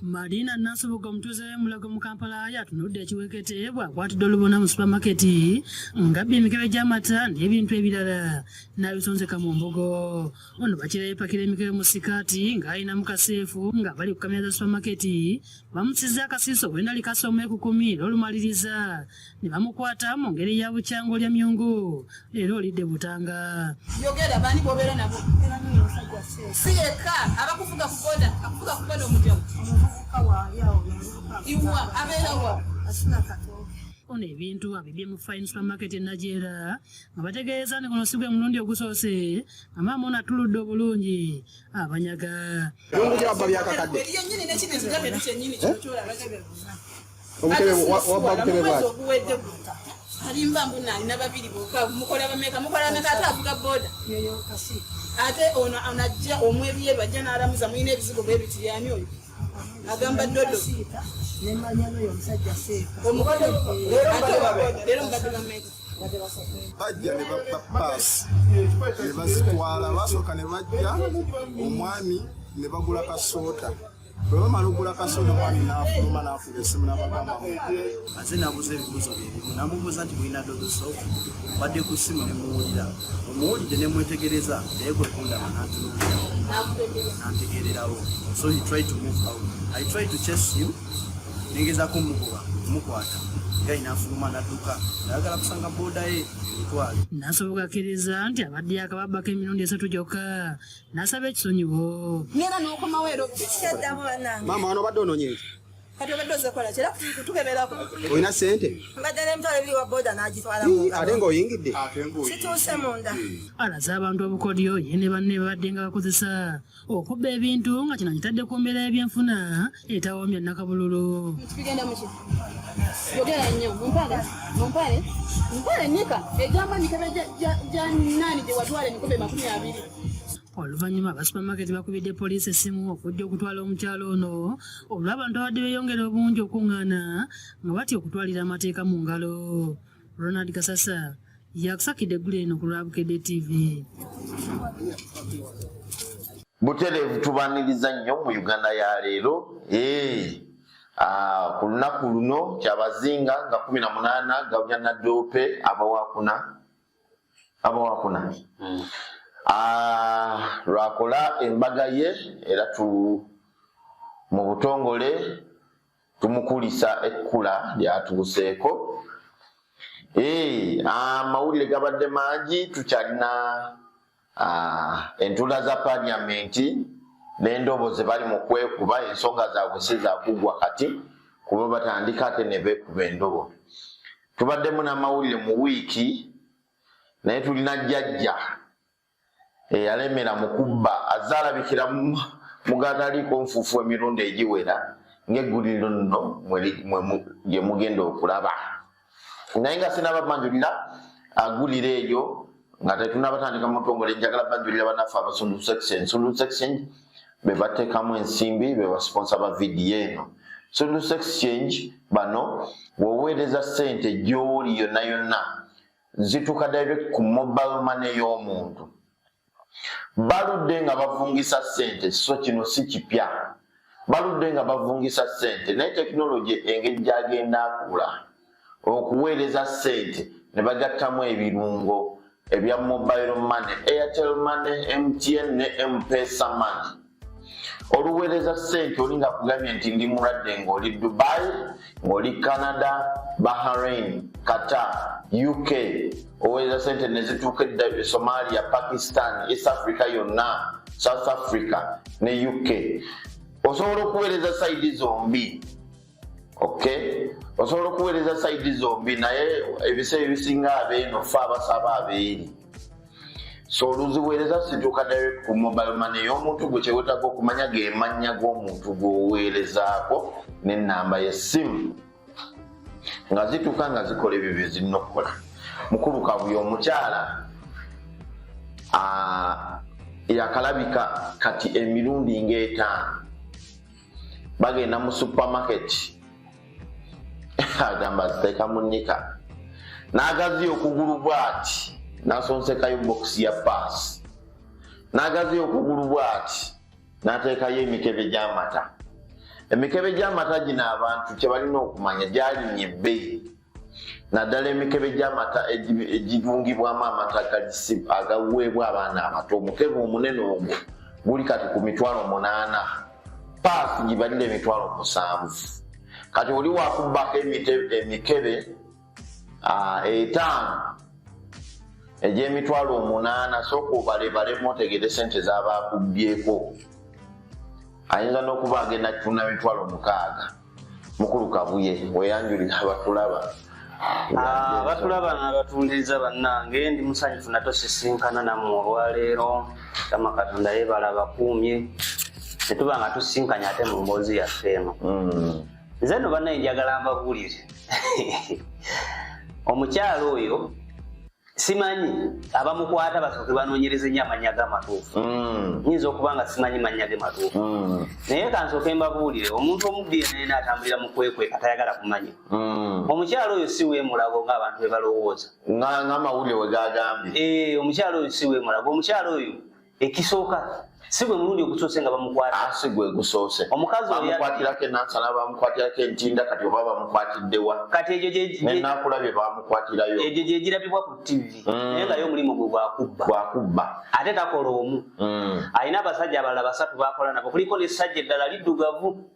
Marina Nasubuga omutuuze w'emulago mu Kampala yatunudde ekiwekete bw'akwatidde olubona mu supamaketi ng'abbye emikebe gy'amata n'ebintu ebirala n'abisonzeka mu mbogo. Ono bakirayipakira emikebe mu sikaati ng'alina mu kaseefu nga bali ku kamera za supamaketi bamusizza akasiiso bwe ndali kasoma ekukumi n'olumaliriza ne bamukwata mu ngeri ya bukyango lya myungu leero olidde butanga. Yogera bani bobeera nabo siyeka abakuvuga ku boda akuvuga ku boda omutyamu iwa abeera wa ono ebintu abibye mu Fine Supermarket Najera nga bategeeza ne kuno sigwe mulundi ogusoose amaama ono atuludde obulungi abanyaga yennyini n'ekintu gabeera kyennyini kino kyolaba alimba mbuna alina babiri bokka mukola bameka ate avuga boda ate ono anajja omwebiye bajja n'alamuza mulina ebizigo bwe biti yani oyo agamba dodo nemanyano y'omusajja seeka leero mbadde bameka bajja ne bapaasi ne bazitwala basooka ne bajja omwami ne bagula kasoota bwe bamala okugula kasoota omwami n'afuluma n'afuga essimu n'abagamba ate nabuuza ebibuuzo byebimu namubuuza nti bulina dodo sofu badde ku ssimu ne muwulira omuwulidde ne mwetegereza naye gwe kundaba n'atunuulirawo n'antegeererawo. So he tried to move out. I tried to chase him ningezaako mukwata nga inafuluma n'adduka ayagala kusanga booda ye emitwale. Nasoboka akkiriza nti abadde akababbako emirundi 3 gyokka n'asaba ekisonyiwo. ngenda n'okomawo ero kyaddamu bannange maama wano obadde onoonye nti kati obadde ozekola kira tukeberako olina ssente mbadde n'emitwalo ebiri wa booda n'agitwala ate ng'oyingidde situuse munda Alaze abantu obukodyo ye ne banne babadde nga bakozesa okubba ebintu nga kino kitadde ku mbeera y'ebyenfuna etawoomya Nakabululu. kigenda muki yogera nnyo mumpale nika egamba mikebe gya nani gye watwala emikobe 20. Oluvannyuma aba supamaketi bakubidde poliisi essimu okujja okutwala omukyalo ono olw'abantu abadde beeyongera obungi okuŋŋaana nga batya okutwalira amateeka mu ngalo. Ronald Kasasa yakusakidde eggulu eno ku Lwabukedde TV. Butereevu tubaniriza nnyo mu Uganda ya leero. Ku lunaku luno kyabazinga nga 18 Gawunya Nadoope abawakuna lwakola embaga ye era mu butongole tumukulisa ekkula lyatuuseeko. Amawulire gabadde mangi tukyalina entula za paliamenti n'endoboozi bali mu kwekuba ensonga zaabwe si zakuggwa kati kuba batandika ate ne beekuba endobo. Tubaddemu n'amawulire mu wiiki naye tulina jjajja eyalemera mu kubba azaalabikira mu gataliiko nfuufu emirundi egiwera ng'egguliro nno gye mugenda okulaba. Naye nga sinnababanjulira aggulira eyo nga tetunnabatandika mu ntongole njagala banjulira bannaffe abasundu section be bateekamu ensimbi be basponsa ba vidiyo eno. Sundu Exchange bano woweereza ssente gy'oli yonna yonna zituuka direct ku mobile money y'omuntu. Baludde nga bavungisa ssente, so kino si kipya. Baludde nga bavungisa ssente naye tekinologi engeri gy'agenda akula okuweereza ssente ne bagattamu ebirungo ebya mobile money, Airtel money, MTN ne M-Pesa money. Oluweereza ssente olinga kugambye nti ndi mulwadde ng'oli Dubai, ng'oli Canada, Bahrain, Qatar, UK, oweereza ssente ne zituuka edda Somalia, Pakistan, East Africa yonna, South Africa ne UK. Osobola okuweereza sayidi zombi. Okay? Osobola okuweereza sayidi zombi naye ebiseera ebisinga abeeno fe abasaba abeeri. So oluziweereza situuka direct ku mobile money y'omuntu gwe kyewetaaga okumanya ge mannya g'omuntu gw'oweerezaako n'ennamba y'essimu nga zituuka nga zikola ebyo bye zirina okukola. Mukulu Kabuye omukyala yakalabika kati emirundi nga5 bagenda mu supermarket agamba ziteeka mu nnika n'agaziya okugulu bw'ati n'asonsekayo box ya pass n'agaziya okugulu bw'ati n'ateekayo emikebe gy'amata. Emikebe gy'amata gino abantu kyebalina okumanya gyalinnye ebbeeyi. Naddala emikebe gy'amata egitungibwamu amata agaweebwa abaana abato. Omukebe omunene ogwo guli kati ku $8,000. Paafu gibalira $7,000. Kati oli wakubbako emikebe 5 $8,000 sooka obalebalemu otegere sente z'abaakubyeko. Ayinza n'okuba agenda kufuna $6,000. Mukulu Kabuye weyanjulira abatulaba. Abatulaba n'abatundiriza bannange ndi musanyufu natosisinkana nammwe olwaleero. Kama Katonda yeebala abakuumye tetuba nga tusisinkanye ate mu mboozi yaffe eno. Nze nno bannaye njagala mbabuulire omukyalo oyo simanyi abamukwata basooke banoonyereze nnyo amannya g'amatuufu. Nyinza okuba nga simanyi mannya ge matuufu. Naye kansooke mbabuulire omuntu omubbi yenna atambulira mu kwekweka tayagala kumanya. Omukyalo oyo si weemulago ng'abantu bwe balowooza. Ng'amawulire we gagambye. Omukyalo oyo si weemulago. Omukyalo oyo ekisooka si gwe mulundi ogusoose nga bamukwata. Si gwe gusoose. Omukazi oyo bamukwatirako enansana bamukwatirako entinda kati oba bamukwatiddewa. Kati egyo nenakulabye bamukwatirayo. Egyo gye girabibwa ku TV. Naye nga y'omulimu gwe gwakubba. Ate takola omu. Alina abasajja abalala 3 bakola nabo. Kuliko n'essajja eddala liddugavu.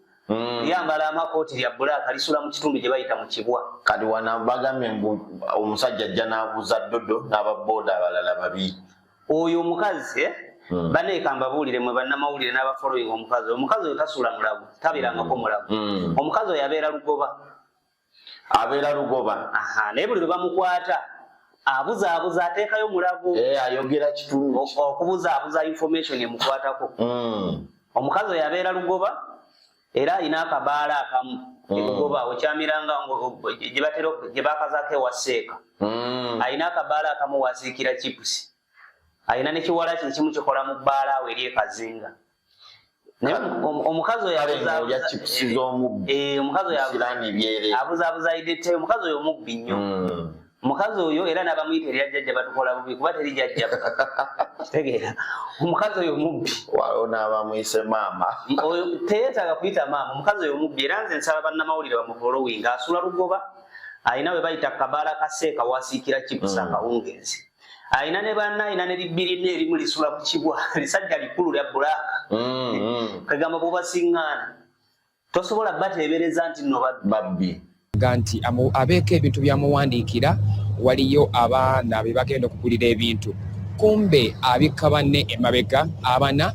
Lyambala amakooti lya bbulaaka lisula mu kitundu gye bayita mu Kibwa. Kati wana bagambye omusajja ajja n'abuuza Dodo n'ababooda abalala 2. Oyo omukazi baneeka mbabuulire mwe bannamawulire n'abafollowing omukazi oyo tasula mulago tabeerangako mulago. Omukazi oyo abeera Lugoba. Abeera Lugoba. Naye buli lwe bamukwata abuzaabuza ateekayo mulago. Ayogera kitundu. Okubuzaabuza information emukwatako. Omukazi oyo abeera Lugoba era alina akabaala akamu Lugoba okyamiranga gye bakazaako ewa Seeka. Alina akabaala akamu wasiikira chipusi. Alina n'ekiwala kye kimu kikola mu bbaala we eri ekazinga. Naye omukazi oyo abuzaabuza idete. Omukazi oyo mubbi nnyo. Omukazi oyo era n'abamuyita erya jjajja batukola bubi kuba teri jjajja. Kitegeera omukazi oyo mubbi. Waliwo n'abamuyise maama. Teyeetaaga kuyita maama. Omukazi oyo mubbi era nze nsaba bannamawulire bamufollowing. Asula Lugoba alina we bayita kabaala ka Seeka wasiikira chipusi akawungeezi. Alina ne banna alina ne libbirina erimu lisula ku Kibwa lisajja likulu lya bbulaaka. Kagamba bw'obasiŋŋaana tosobola bateebereza nti nno babbi. Nti abeeko ebintu byamuwandiikira waliyo abaana be bagenda okugulira ebintu. Kumbe abikka banne emabega abana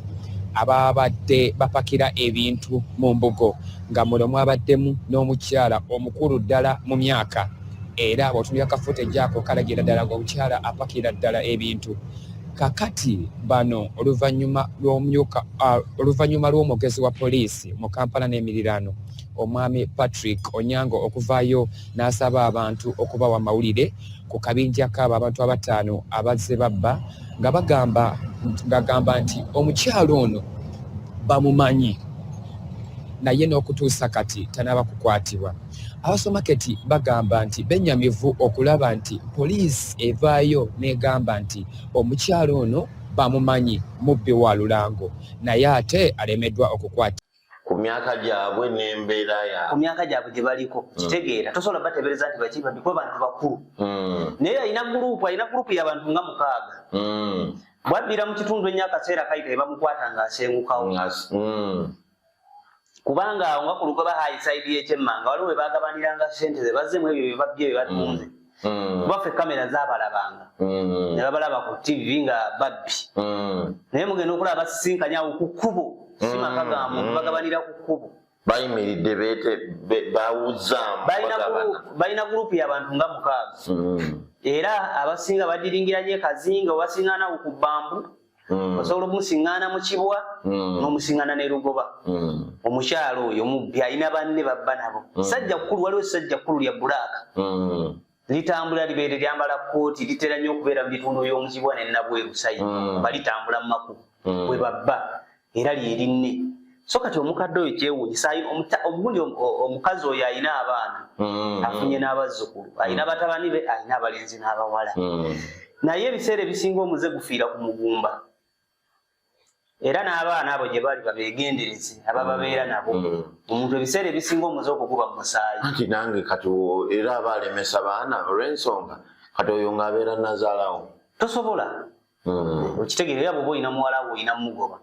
ababadde bapakira ebintu mu mbugo nga mulimu abaddemu n'omukyala omukulu ddala mu myaka. Era bw'otunulira kafuute gyako kalagira ddala ng'omukyala apakira ddala ebintu. Kakati bano oluvannyuma lw'omwogezi wa poliisi mu Kampala n'emiriraano omwami Patrick Onyango okuvaayo n'asaba abantu okubawa amawulire ku kabinja k'abo abantu 5 abazze babba ng'agamba nti omukyalo ono bamumanyi naye n'okutuusa kati tanaba kukwatibwa. Abasomaketi bagamba nti bennyamivu okulaba nti poliisi evaayo n'egamba nti omukyalo ono bamumanyi mubbi wa Lulango naye ate alemeddwa okukwata. Ku myaka gyabwe n'embeera yaabwe. Ku myaka gyabwe gye baliko kitegeera tosobola bateebereza nti bakiba bikuba bantu bakulu. Naye alina gurupu y'abantu nga 6. Bwabbira mu kitundu ennyo akaseera kayita bamukwata ng'asengukawo. Kubanga awo nga ku Lugoba high side y'ekyemmanga waliwo we bagabaniranga ssente ze bazzeemu ebyo bye babbye bye batunze. Baffe kamera zaabalabanga ne babalaba ku TV nga babbi. Naye mugenda okulaba basisinkanya awo ku kkubo si maka ga muntu bagabanira ku kkubo. Bayimiridde bawuzzaamu. Balina gurupu y'abantu nga 6. Era abasinga badiringiranye Kazinga obasiŋŋaana ku Bambu. Osobola okumusiŋŋaana mu Kibwa n'omusiŋŋaana ne Lugoba. Omukyalo oyo mubbi alina banne babba nabo. Sajja kkulu waliwo essajja kkulu lya bbulaaka. Litambula libeere lyambala kkooti litera nnyo okubeera mu bitundu by'omu Kibwa ne Nabweru Sayidi. Balitambula mu makubo bwe babba era lye linne. So kati omukadde oyo kyewuunyisa obugundi omukazi oyo alina abaana afunye n'abazzukulu alina batabani be alina abalenzi n'abawala. Naye ebiseera ebisinga omuze gufiira ku mugumba. era n'abaana abo gye bali babeegendereze abababeera nabo omuntu ebiseera ebisinga omuze okukuba mu musaayi anti nange kati era abalemesa baana olw'ensonga kati oyo ng'abeera nazaalawo tosobola okitegeera bwoba olina muwala wo olina mugoba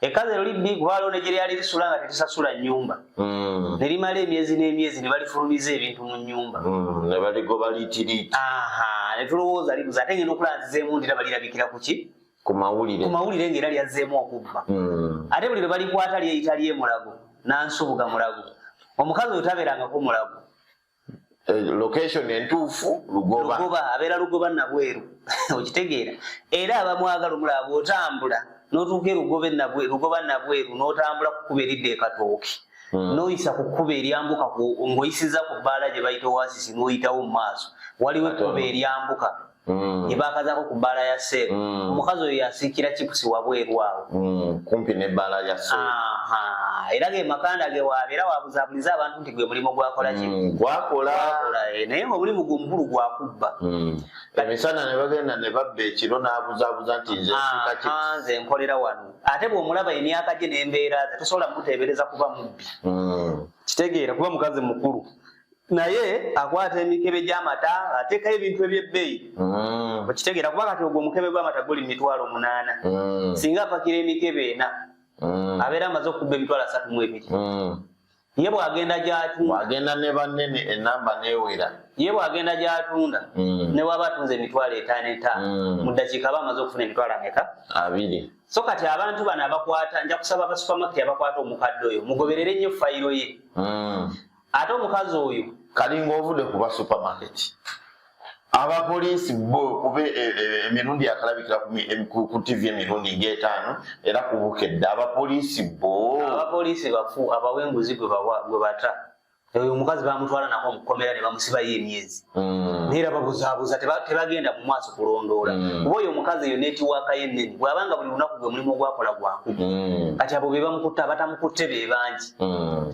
ekkazi lulibbi kubalo ne gye lyali lisula nga terisasula nnyumba ne limala emyezi n'emyezi ne balifulumiza ebintu mu nnyumba ne baligoba liitiriiti ne tulowooza libuza ate ngenda okulanzizeemu ndira balirabikira ku ki ku mawulire ng'era lyazzeemu okubba ate buli lwe balikwata lyeyita lyemulago nansubuga mulago omukazi oyo tabeerangako mulago location entuufu lugoba abeera lugoba nabweru okitegeera era abamwagala omulaba otambula n'otuuka lugoba nabweru n'otambula ku kkuba eridda ekatooki n'oyisa ku kkuba eryambuka ng'oyisiza ku bbaala gye bayita oasisi n'oyitawo mu maaso waliwo ekkuba eryambuka gye baakazaako ku bbaala ya seeru omukazi oyo yasiikira kipusi wabweru awo kumpi n'ebbaala ya seeru era ge makanda ge wabeera wabuzaabuliza abantu nti gwe mulimu gwakola ki gwakola naye omulimu gumukulu gwakubba emisana ne bagenda ne babba ekiro n'abuzaabuza nti nze nkolera wano ate bw'omulaba emyaka gye n'embeera ze tosobola muteebereza kuba mubbi kitegeera kuba mukazi mukulu naye akwata emikebe gy'amata ateekayo ebintu ebyebbeeyi okitegeera kuba kati ogwo omukebe gw'amata guli 800 singa apakira emikebe 4 abeera amaze okubba 32 ye bw'agenda gy'atunda wagenda ne bannene enamba neewera ye bw'agenda gy'atunda ne waba atunze 55 mu ddakiika aba amaze okufuna 2 so kati abantu bano abakwata nja kusaba aba supermarket abakwata omukadde oyo mugoberere nnyo fayiro ye ate omukazi oyo kalinga ovudde kuba supermarket abapoliisi bo kuba emirundi yakalabikira ku TV emirundi ng'etaano era kubukedde abapoliisi bafu abawenguzi gwe bata oyo omukazi bamutwala nako mukomera ne bamusibayo emyezi neera babuzaabuza tebagenda mu maaso kulondoola kuba oyo omukazi eyo netiwaaka yennene bw'abanga buli lunaku gwe mulimu ogwakola gwakuba kati abo be bamukutta abatamukutte be bangi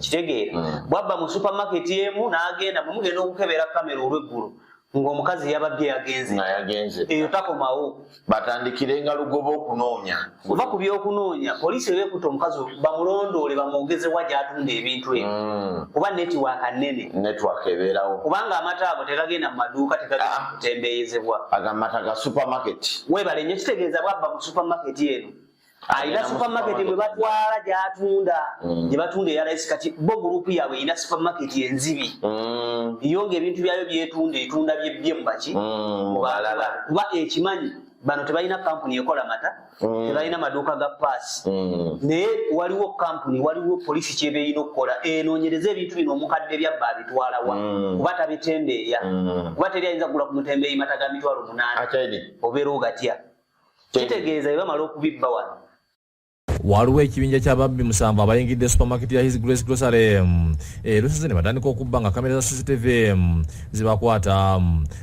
kitegeera bwabba mu supermarket emu n'agenda mumugenda okukebera kamera olw'eggulu ng'omukazi yababye yagenze eyo takomawo batandikirenga lugoba okunoonya kuva ku by'okunoonya poliisi ebeekuta omukazi bamulondoole bamwogezewa gy'atunda ebintu ebyo kuba netiwaaka nnene netiwaaka ebeerawo kubanga amata ago tegagenda mu maduuka tegagenda kutembeeyezebwa agamata ga supermarket weebale nnyo kitegeeza bwabba mu supermarket eno ayina supermarket bwe batwala gy'atunda gye batunda eyalaisi kati bo gurupu yaabwe erina supermarket enzibi yonga ebintu byayo etunda byebbye mu baki kuba ekimanyi bano tebalina kampuni ekola mata tebalina maduuka ga paasi naye waliwo kampuni waliwo poliisi kyebeeyina okukola enoonyereza ebintu bino omukadde byabba abitwalawa kuba tabitembeeya kuba teri ayinza kugula ku mutembeeyi mata ga 800 obeera ogatya kitegeeza bwe bamala okubibba wano waliwo ekibinja ky'ababbi 7 abayingidde supermarket ya His Grace Grocery lusize ne batandika okubba nga kamera za CCTV zibakwata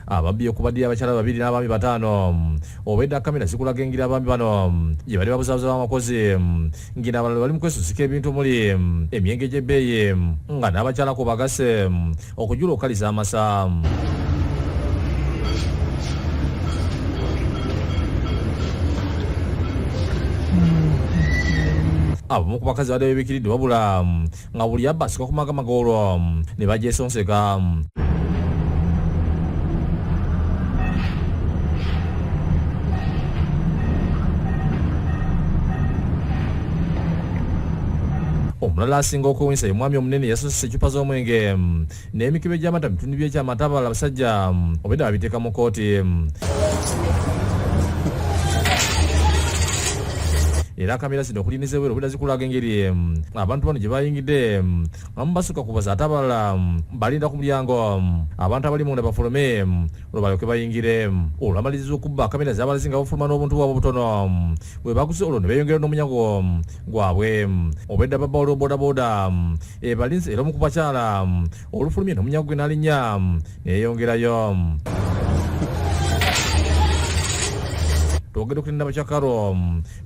ababbi okubadde abakyala 2 n'abaami 5 obedda kamera zikulaga engeri abaami bano gye bali babuzaabuza b'amakozi ngina abalala bali mu kwesusika ebintu omuli emyenge gy'ebbeeyi nga n'abakyalako bagase okujula okukaliza amasa abamu ku bakazi badde bebikiridde wabula nga buli abba asika ku magamagolo ne bagyesonseka omulala asinga okuwunyisa ye mwami omunene yasosesa ecupa z'omwenge n'emikebe gy'amata mu bitundu by'ekyamata abalala abasajja obedda babiteeka mu kooti era kamera zino okuliniza ebweru obedda zikulaga engeri abantu bano gye bayingidde abamu basukka kubaza ate abalala balinda ku mulyango abantu abali munda bafulume olwo balyoke bayingire olwamaliriza okubba kamera zabala zinga bafuluma n'obuntu bwabwe butono bwe bakuze olwo ne beeyongera n'omunyago gwabwe obedda baba olwo bodaboda balinze era omu ku bakyala olufulumye n'omunyago gwe n'alinnya neyeyongerayo twogedde okulinda bakyakalo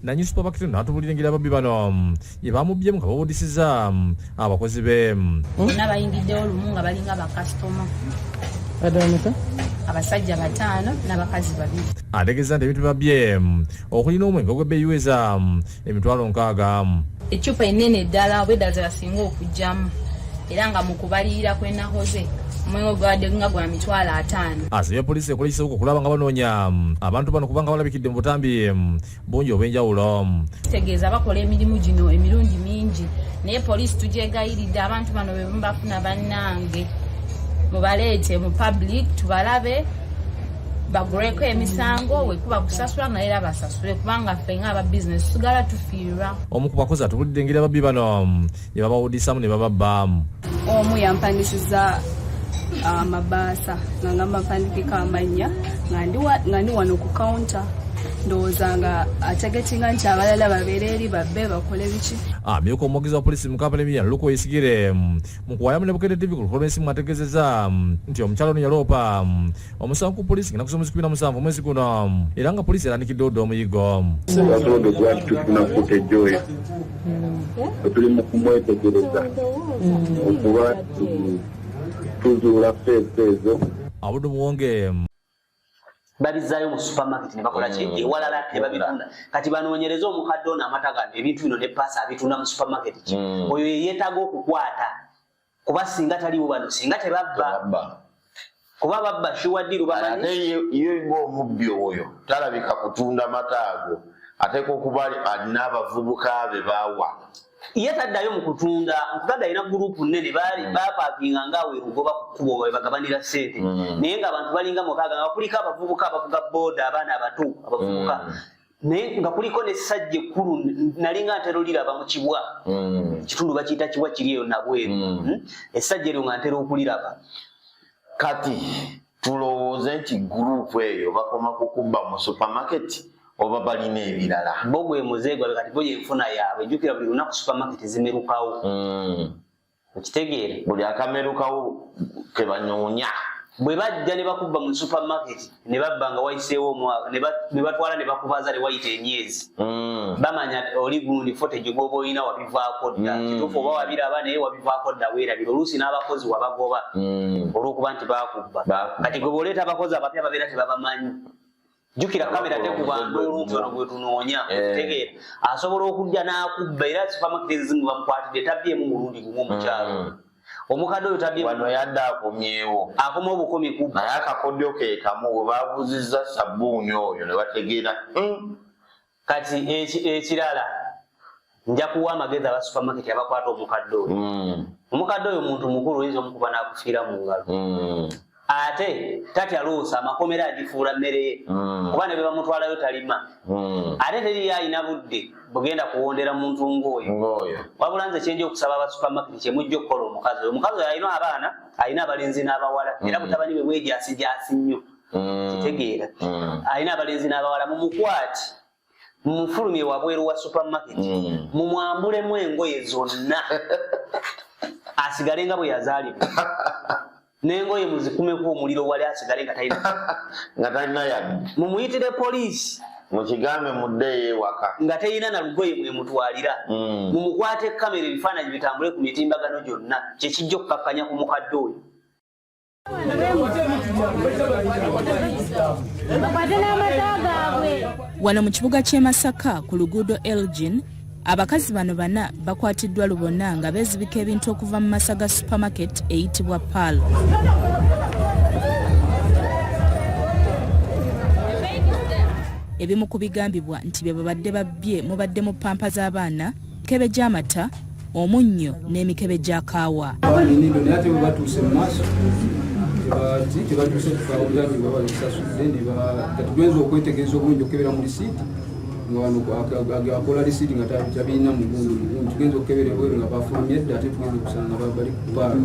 nanyi supermarket n'atubulira engeri ababbi bano ye bamubyemu nga babudisiza abakozi be bonna bayingiddewo lumu nga balinga bakasitoma abasajja 5 n'abakazi 2. Ategeeza nti ebintu babye okulina omwenge ogw'ebbeeyiweza emitwalo 6. Eccupa ennene ddala obwedda ze basinga okugyamu era nga mu kubalirira kwenakoze omwenge gwadde nga gwa mitwalo 5. Asabye poliisi ekola ekisoboka okulaba nga banoonya abantu bano kubanga balabikidde mu butambi bungi obw'enjawulo. Kitegeeza bakola emirimu gino emirundi mingi naye poliisi tugyegayiridde abantu bano bwe bafuna bannange mubaleete mu public tubalabe bagureko emisango wekuba kusasula nga era basasule kubanga ffe nga aba business tugala tufiirwa. Omu ku bakozi atubulidde engeri ababbi bano ne babawudisamu ne bababba. Omu yampandikizza amabaasa nga ngamba mpandikika amanya nga ndi wano ku counter ndowooza nga ategetinga nti abalala babeera eri babbe bakole biki. Amyuka omwogezi wa poliisi mu Kampala Emiya Luko Yesigire mu kuwaayamu ne Bukedde TV ku lukolwa ensimu ategeezezza nti omukyalo ono yaloopa omusango ku poliisi ng'ennaku z'omwezi 17 mwezi guno era nga poliisi erandikidde odda omuyigo. Basobodde okuba nti tufuna footage oyo tuli mu kumwetegereza okuba tuzuula feesi ezo. Abuddu Muwonge babizaayo mu supermarket ne bakola ki ewalala ne babitunda kati banoonyereza omukadde ono amata gano ebintu bino ne paasa abitunda mu supermarket ki oyo yeetaaga okukwata kuba singa taliwo bano singa tebabba kuba babba shiwaddiru bamanyi ate iyo ng'omubbi oyo talabika kutunda mata ago ateeka okuba alina abavubuka be baawa ye taddayo mu kutunda nkuganda alina gurupu nnene bapaakinga ngaawe erugoba ku kkubo bwe bagabanira ssente naye nga abantu balinga mukaaga nga kuliko abavubuka abavuga booda abaana abato abavubuka naye nga kuliko n'essajja ekkulu nalinga ntera oliraba mu kibwa kitundu bakiyita kibwa kiri eyo nabweru essajja eryo nga ntera okuliraba. Kati tulowooze nti gurupu eyo bakoma kukubba mu supermarket oba balina ebirala bo gwe muzeegwa kati bo yenfuna yaabwe jjukira buli lunaku supermarket zimerukawo okitegeere buli akamerukawo ke banoonya bwe bajja ne bakubba mu supermarket ne babba nga wayiseewo omwaka ne batwala ne bakubaza ne wayita emyezi bamanya oli gundi footage gw'oba olina wabivaako dda kituufu oba wabiraba naye wabivaako dda weerabira oluusi n'abakozi wabagoba olw'okuba nti baakubba kati gwe bw'oleeta abakozi abapya babeera tebabamanyi jukira kamera tekubantu olungi ono gwe tunoonya tegeera asobola okujja n'akubba era supermarket ezimu bamukwatidde tabyemu mulundi gumu omukyalo omukadde oyo tabyemu wano yadde akomyewo akoma obukomi kubba naye akakodyo ke kamu bwe baabuzizza sabbuuni oyo ne bategeera kati ekirala nja kuwa amagezi aba supermarket abakwata omukadde oyo omukadde oyo muntu mukulu oyinza omukuba n'akufiira mu ngalo ate tatyaloosa amakomera agifuula mmere ye kuba ne be bamutwalayo talima ate teriyo alina budde bugenda kuwondera muntu ng'oyo wabula nze kyenja okusaba aba supermarket kyemujja okukola omukazi oyo omukazi oyo alina abaana alina abalenzi n'abawala era butabani bwe bwejasijaasi nnyo kitegeera alina abalenzi n'abawala mumukwati mumufulumye wabweru wa supermarket mumwambulemu engoye zonna asigale nga bwe yazaalibwa n'engoye muzikumeko omuliro wali asigale nga talina yadde mumuyitire poliisi mukigambe muddeyo ewaka nga terina na lugoye mwemutwalira mumukwate kamera ebifaananyi bitambule ku mitimbagano gyonna kyekijja okukakkanya ku mukadde oyo. Wano mu kibuga ky'e Masaka ku luguudo Elgin abakazi bano 4 bakwatiddwa lubona nga beezibika ebintu okuva mu Masaga supermarket eyitibwa Pearl. Ebimu ku bigambibwa nti bye babadde babbye mubadde mu pampa z'abaana, mikebe gy'amata, omunnyo n'emikebe gya kaawa. tebatuuse kufa obulagi baba bisasudde tugwenza okwetegereza obulungi okukebera mu lisiiti akola lisiiti nga tabirina mugundi tugenza okukebera ebweru nga bafulumye edda ate tugenza okusanga nga bali kupaala.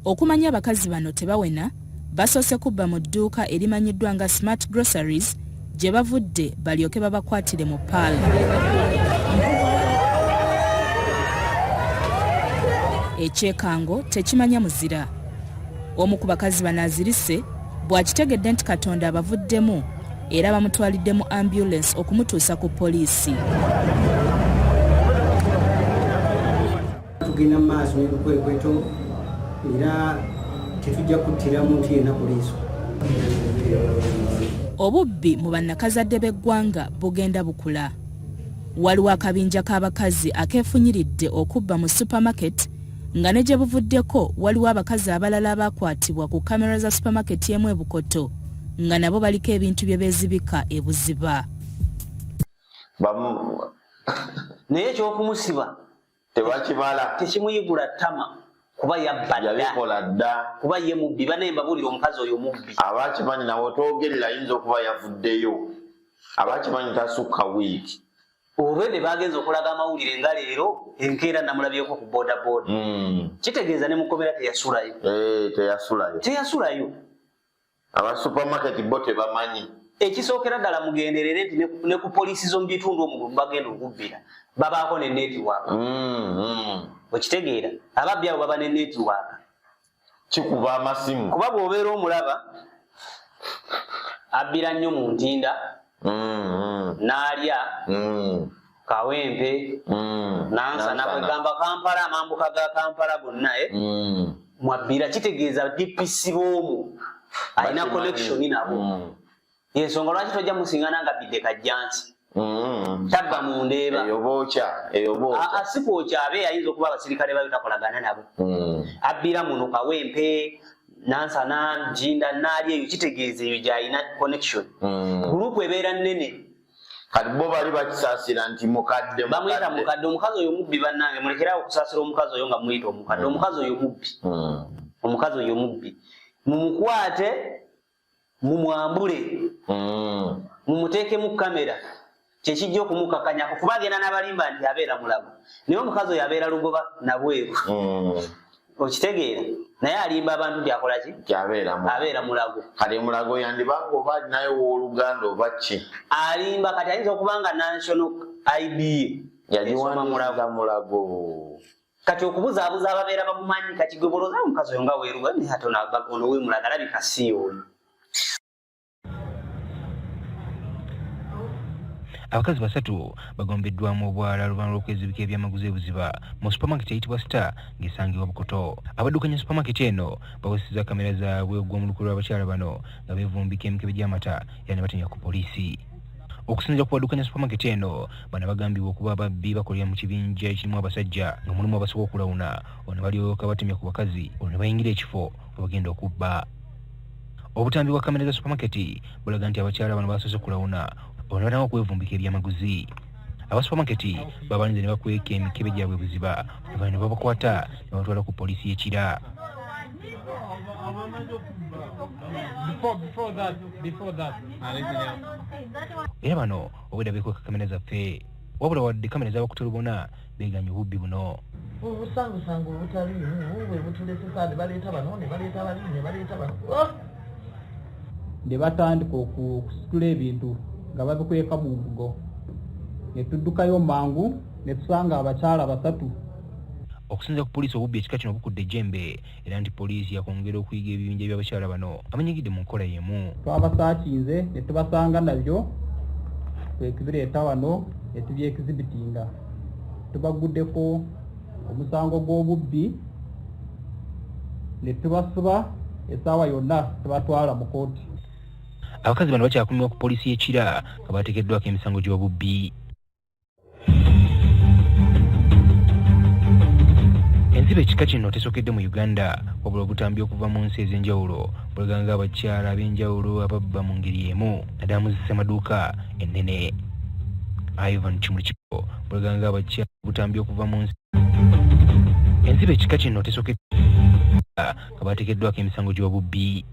Okumanya abakazi bano tebawena basoose kubba mu dduuka erimanyiddwa nga Smart Groceries gye bavudde balyoke babakwatire mu Pearl. Ekyekango tekimanya muzira. Omu ku bakazi bano azirise bw'akitegedde nti Katonda abavuddemu era bamutwalidde mu ambulance okumutuusa ku poliisi. Tugenda mu maaso n'ebikwekweto era tetujja kuttira muntu yenna poliisi Obubbi mu bannakazadde b'eggwanga bugenda bukula. Waliwo akabinja k'abakazi akeefunyiridde okubba mu supermarket nga ne gye buvuddeko waliwo abakazi abalala abakwatibwa ku kamera za supermarket y'emu e Bukoto nga nabo baliko ebintu bye beezibika ebuziba. Naye eky'okumusiba tebakibala tekimuyigula ttama kuba yabikola dda kuba ye mubbi banaye mbabuulira omukazi oyo mubbi. Abakimanyi nawe toogerera ayinza okuba yavuddeyo, abakimanyi tasukka wiiki. Olwedde bagenza okulaga amawulire nga leero enkeera namulabyeko ku boodabooda. Kitegeeza ne mukomera teyasulayo. Teyasulayo. Aba supermarket bo tebamanyi. Ekisookera ddala mugenderere nti ne ku poliisi z'omu bitundu omwo bagenda okubbira babaako ne netiwaaka. Okitegeera ababbi abo baba ne netiwaaka. Kikuba amasimu. Kuba bw'obeera omulaba abbira nnyo mu ntinda n'alya kawempe nansana kwegamba Kampala amambuka ga Kampala gonna mwabbira kitegeeza DPC b'omwo alina connection nabo. Yensonga lwaki tojja musingana nga bidde kajjansi tabba mu ndeeba eyo bookya si kwokya abe ayinza okuba abasirikale bayo takolagana nabo. Abbira muno kawempe nansana njinda n'ali eyo kitegeeza eyo gy'alina connection. Gurupu ebeera nnene kati bo bali bakisaasira nti mukadde bamuyita mukadde. Omukazi oyo mubbi bannange mulekerawo okusaasira omukazi oyo nga muyita omukadde. Omukazi oyo mubbi. Omukazi oyo mubbi mumukwate mumwambule mumuteeke mu kamera kyekijja okumukakanyako kuba agenda n'abalimba nti abeera mulago naye omukazi oyo abeera lugoba nabweru. Okitegeera naye alimba abantu nti akola ki? Abeera mulago. Kati mulago yandibanga oba alinayo w'oluganda oba ki? Alimba kati ayinza okuba nga national ID yagiwandiika mulago. Kati okubuzaabuza ababeera bamumanyi kati gwe bolooza omukazi oyo nga weeruga naye ate ono wemulaga alabika si oyo. Abakazi basatu bagombeddwamu obwala luvannyuma lw'okwezibika ebyamaguzi ebuziba mu supermarket eyitibwa Star ng'esangibwa Bukoto. Abaddukanya supermarket eno bawesezza kamera zaabwe ogw'omulukulu lw'abakyala bano nga beevumbika emikebe gy'amata era ne batemya ku poliisi. Okusinziira ku baddukanya supermarket eno bano bagambibwa okuba ababbi bakolera mu kibinja ekirimu abasajja nga mulimu abasobola okulawuna ono balyoka batemya ku bakazi olwo ne bayingira ekifo we bagenda okubba. Obutambi bwa kamera za supermarket bulaga nti abakyala bano basoose kulawuna ono balina okwevumbika ebyamaguzi. Aba supermarket babalinze ne bakweka emikebe gyabwe buziba ne babakwata ne batwala ku poliisi y'ekira. Era bano obwedda beekweka kamera zaffe wabula wadde kamera z'abakutolobona beeganya obubbi buno. Obusangusanga obutaliimu bwe butulesesa ne baleeta bano ne baleeta bali ne baleeta bano ne batandika okusitula ebintu nga babikweka mu mbugo ne tuddukayo mangu ne tusanga abakyala basatu. Okusinziira ku poliisi obubbi ekika kino bukudde ejjembe era nti poliisi yakwongera okuyiga ebibinja by'abakyala bano abanyigidde mu nkola y'emu. Twabasaakinze ne tubasanga nabyo twekibireeta wano ne tubyekizibitinga tubaguddeko omusango gw'obubbi ne tubasiba essaawa yonna tubatwala mu kooti. Abakazi bano bakyakuumibwa ku poliisi y'ekira nga bateekeddwako emisango gy'obubbi. Enziba ekika kino tesookedde mu Uganda wabula obutambi okuva mu nsi ez'enjawulo bulaganga abakyala ab'enjawulo ababba mu ngeri emu naddala mu zissemaduuka ennene. Ivan Kimulikiko bulaganga abakyala obutambi okuva mu nsi. Enziba ekika kino tesookedde nga bateekeddwako emisango gy'obubbi.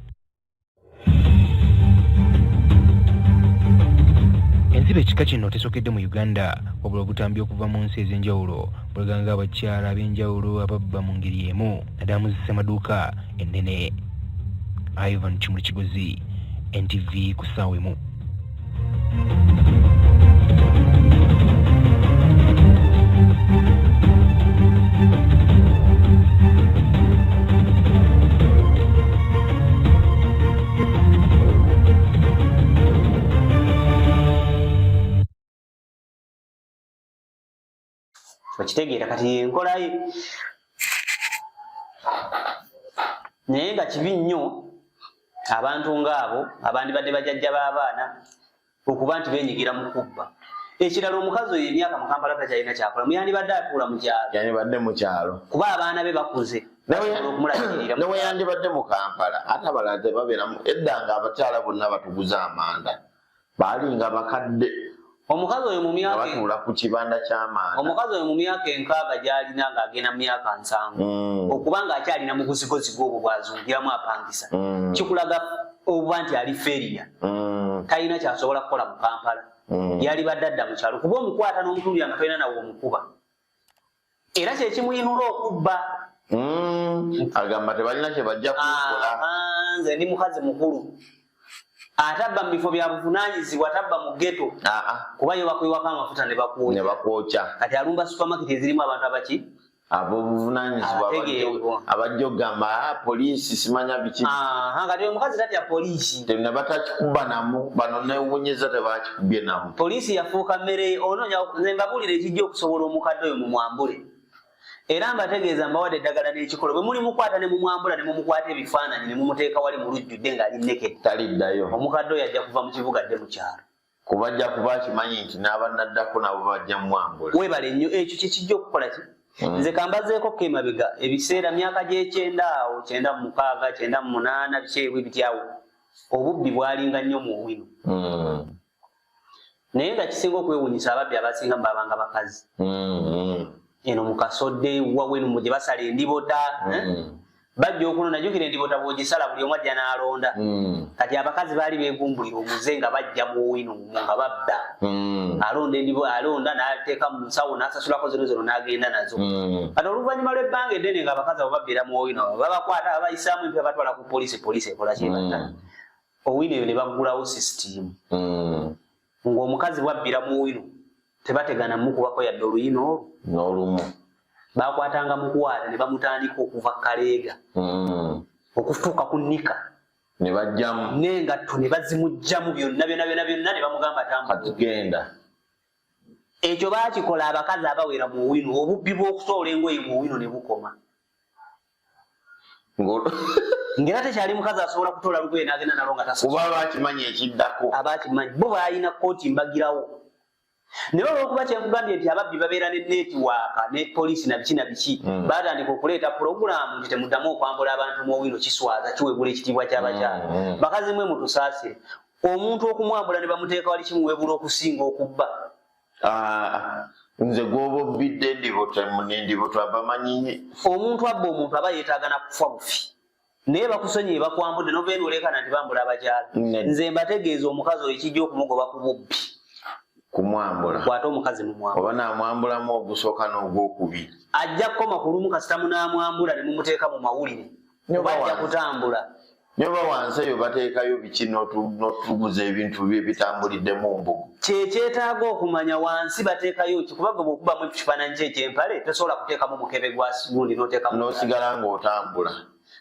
Enziba ekika kino tesookedde mu Uganda wabula obutambi okuva mu nsi ez'enjawulo bulaganga abakyala ab'enjawulo ababba mu ngeri emu naddala mu zissemaduuka ennene. Ivan Kimulikigozi, NTV ku ssaawa emu. Okitegeera kati enkolaye naye nga kibi nnyo abantu ng'abo abandi badde bajjajja b'abaana okuba nti beenyigira mu kubba. Ekirala omukazi oyo emyaka mu Kampala takyalina kyakola, muyandibadde atuula mu kyalo. Yandibadde mu kyalo. Kuba abaana be bakuze. Newe yandibadde mu Kampala ate abalala tebabeeramu. Edda nga abakyala bonna batuguza amanda baalinga bakadde. Omukazi oyo mu myaka batuula ku kibanda ky'amanda. Omukazi oyo mu myaka 6 gy'alina ng'agenda mu myaka 7 okuba ng'akyalina mu buzigozigo obwo bw'azungiramu apangisa. Kikulaga obuba nti ali feriya. Talina kyasobola kukola mu Kampala. Yalibadde adda mu kyalo kuba omukwata n'omutuulira nga talina nawe omukuba. Era kye kimuyinula okubba. Agamba tebalina kye bajja kukola. Nze ndi mukazi mukulu. Atabba mu bifo bya buvunaanyizibwa, tabba mu ghetto. Kuba yo bakuyiwako amafuta ne bakwokya. Kati alumba supermarket ezirimu abantu abaki? Abobuvunaanyizibwa abajja okugamba poliisi simanya biki. Kati omukazi tatya poliisi. Ne batakikuba namu, bano newunyeza tebakikubye namu. Poliisi yafuuka mmere onoonya nze mbabuulira ekijja okusobola omukadde oyo mu mwambule. Era mbategeeza mbawadde eddagala n'ekikolo bwe muli mukwata ne mumwambula ne mumukwata ebifaananyi ne mumuteeka wali mu lujjudde ng'ali naked. Taliddayo. Omukadde oyo ajja kuva mu kibuga adde mu kyalo. Kuba ajja kuba akimanyi nti n'abanaddako nabo bajja mwambula. Weebale nnyo ekyo kye kijja okukola ki? Nze kambazeeko ko emabega ebiseera myaka gy'ekyenda awo 96 98 bikyewe bityawo obubbi bwalinga nnyo mu Owino. Naye nga kisinga okwewuunyisa ababbi abasinga mbabanga bakazi. Eno mu Kasodde Waweno mu gye basala endibota. Bajja okuno najjukira endibota bw'ogisala buli omu ajja n'alonda. Kati abakazi baali beegumbulira omuze nga bajja mu Owino nga babba. Alonda alonda n'ateeka mu nsawo n'asasulako 00 n'agenda nazo. Kati oluvannyuma lw'ebbanga eddene nga abakazi abo babbeera mu Owino babakwata abayisaamu empya batwala ku poliisi ekola kyebata. Owino eyo ne baggulawo system. Ng'omukazi bwabbira mu Owino tebategana mukubako yadde oluyino olwo n'olumu. Bakwatanga mukwata ne bamutandika okuva Kaleega okutuuka ku Nika ne bajjamu n'engatto ne bazimugjamu byonna ne bamugamba tugenda. Ekyo baakikola abakazi abawera mu Owino, obubbi bw'okutoola engoye mu Owino ne bukoma. Ngera tekyali mukazi asobola kutola lugoye n'agenda nalo nga tasobola. Kuba bakimanyi ekiddako. Abakimanyi bo balina kkooti mbagirawo. Naye olw'okuba kyenkugambye nti ababbi babeera ne netiwaaka ne poliisi na biki na biki baatandika okuleeta pulogulaamu nti temuddamu okwambula abantu mu Owino kiswaza kiwebula ekitiibwa ky'abakyala. Bakazi mwe mutusaasire. Omuntu okumwambula ne bamuteeka wali kimuwebula okusinga okubba. Nze gwoba obbidde endiboto abamanyi. Omuntu abba omuntu aba yeetaagana kufa bufi. Naye bakusonyiye bakwambudde n'obeera olekana nti bambula abakyala. Nze mbategeeza omukazi oyo kijja okumugoba ku bubbi. Kumwambula. Kwata omukazi mumwambula. Oba n'amwambulamu ogusooka n'ogwokubiri. Ajja kukoma ku lumu kasita munaamwambula ne mumuteeka mu mawulire. Oba ajja kutambula. Nyoba wansi eyo bateekayo biki n'otuguza ebintu bye bitambulidde mu mbuga. Kyetaaga okumanya wansi bateekayo ki kuba gwe okubamu ekifaananyi kye eky'empale tosobola kuteekamu mukebe gwa gundi n'oteekamu. N'osigala ng'otambula.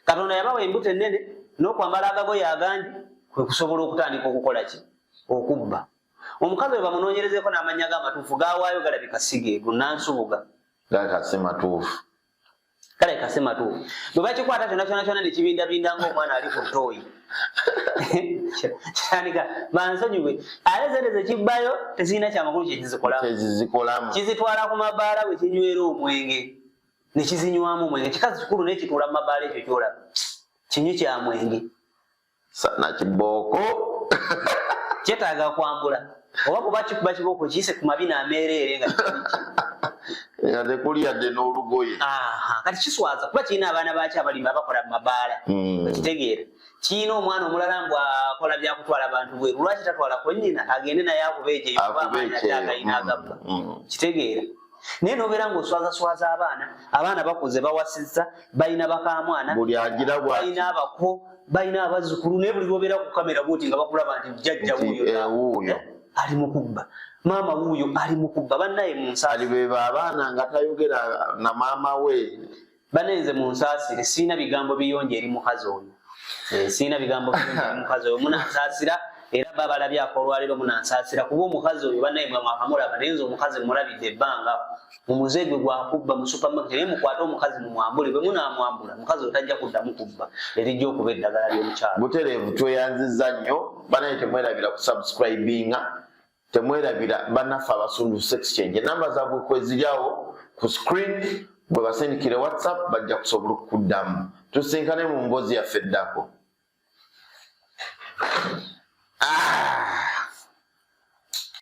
Katonda yabawa embuto ennene n'okwambala agagoye agangi kwe kusobola okutandika okukola ki? Okubba. Omukazi we bamunoonyerezeeko n'amannya g'amatuufu gaawaayo galabika sigeego nansubuga. Galabika matuufu. Galabika si matuufu. Bwe bakikwata kyonna ne kibindabinda ng'omwana ali ku ttooyi. Kitandika bansonyiwe. Ate zente ze kibbayo tezirina kyamakulu kye kizikolamu. Kizitwala ku mabaala we kinywera omwenge. Ne kizinywamu omwenge. Kikazi kikulu n'ekituula mu mabaala ekyo kyolaba. Kinywi kya mwenge. Sana kibooko. Kyetaaga kwambula. Oba kuba kikuba kibooko kiyise ku mabina ameereere nga nga tekuli yadde n'olugoye. Kati kiswaza kuba kirina abaana baaki abalimi abakola mu mabaala. Okitegeera. Kirina omwana omulala mbw akola byakutwala abantu bweru. Lwaki tatwala ko nnyina agende naye akubeeje kuba amaanyi ate agalina agabba. Kitegeera. Naye n'obeera ng'oswazaswaza abaana bakuze bawasizza, balina bakamwana, buli agira balina abako, balina abazzukulu, naye buli lwobeera ku kamera bwoti nga bakulaba nti jjajja wuuyo ali mu kubba, maama wuuyo ali mu kubba, bannaye mu nsaasire. Beba abaana nga tayogera na maama we. Banenze mu nsaasire, sirina bigambo biyonje eri mukazi oyo. Sirina bigambo biyonje eri mukazi oyo. Munansaasira era babalabyako olwaliro munansaasira kuba omukazi oyo banaye mwe mwakamulaba naye nze omukazi mulabidde ebbanga mumuze gwe gwakubba mu supermarket naye mukwate omukazi mumwambule bwe munaamwambula omukazi oyo tajja kuddamu kubba erijja okuba eddagala ly'omukyalo. Butereevu tweyanziza nnyo banaye temwerabira kusubscribinga temwerabira bannaffe abasunduusa exchange enamba zaabwe kweziryawo ku screen bwe basindikire whatsapp bajja kusobola okukuddamu tusinkane mu mboozi yaffe eddako.